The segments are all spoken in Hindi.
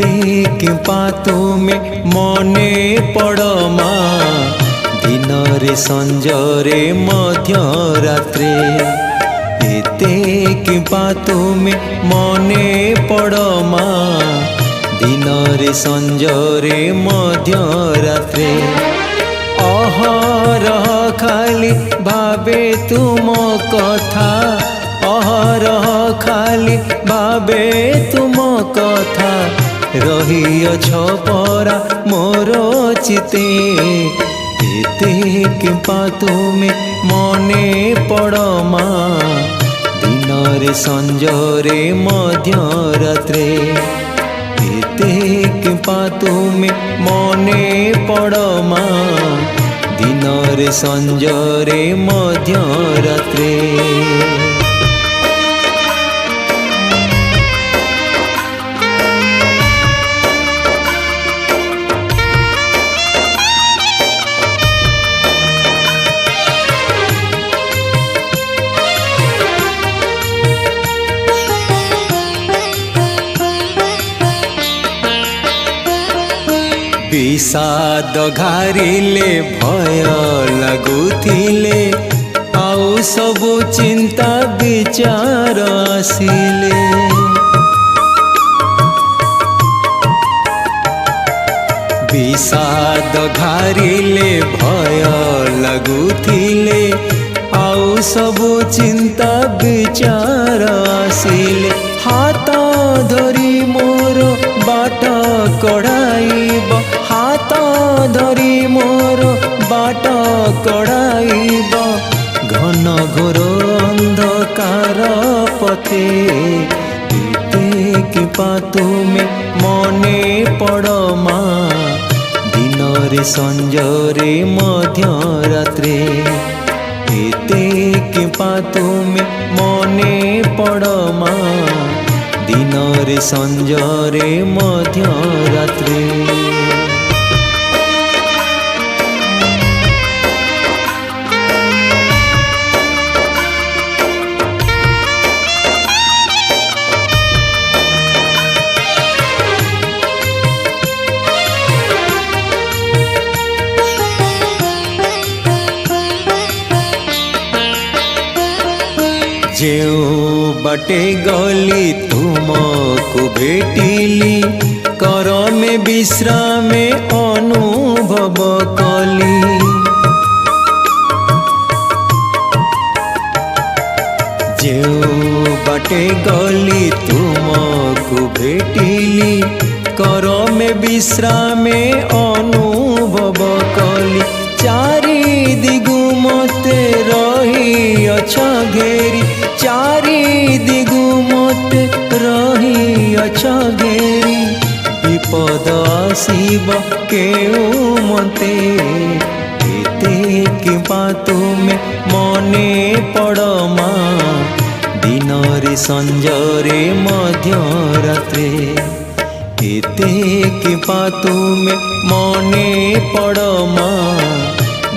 एते किंपा तुमे मने पड़मा दिन रे संजरे मध्य रात्रे एते किंपा तुमे मने पड़मा दिन रे संजरे मध्य रात्रे अहरह खाली भावे तुम कथा अहरह खाली भावे तुम कथा रहिअछ परा मोर चिते एते किंपा तुमे मने पड़मा दिन रे संजरे मध्य रात्रे एते किंपा तुमे मने पड़मा दिन रे संजरे मध्य रात्रे विषाद घारिले भय लगुथिले आउ सबु चिंता विचार आसिले विषाद घारिले भय लगुथिले आउ सबु चिंता विचार आसिले हाथ धरी मोर बाट कढ़ाइब हाथ धरी मोर बाट कढ़ाइब घन घोर अंधकार पथे एते किंपा तुमे मने पड़मा दिन रे संजरे मध्य रात्रे एते किंपा तुमे मने पड़मा दिन रे संजरे मध्य रात्रे जेऊ बटे गली तुमको भेटिली कर में विश्राम अनुभव कली जेऊ बटे गली तुमको भेटिली कर में विश्राम अनुभव कली चारि दिगु मते रही अछ घेरी चारि दिगु मते रही अछ घेरी विपद आसीब केउ मते एते किंपा तुमे मने पड़मा दिन रे संजरे मध्य रात्रे एते किंपा तुमे मने पड़मा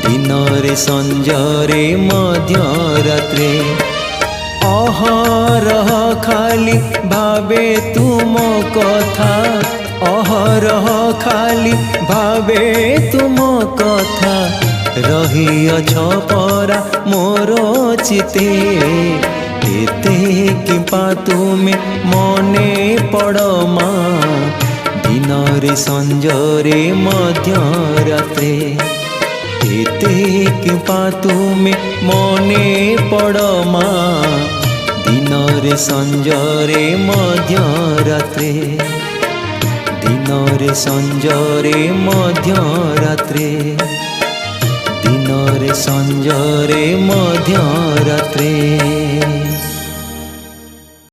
दिन रे संजरे मध्य रात्रे अहरह खाली भावे तुम कथा अहरह खाली भावे तुम कथा रहिअछ परा मोर चिते एते किंपा तुमे मने पड़मा दिन रे संजरे मध्य रात्रे एते किंपा तुमे मने पड़मा दिन रे संजरे मध्य रात्रे दिन रे संजरे मध्य रात्रे दिन रे संजरे मध्य रात्रे।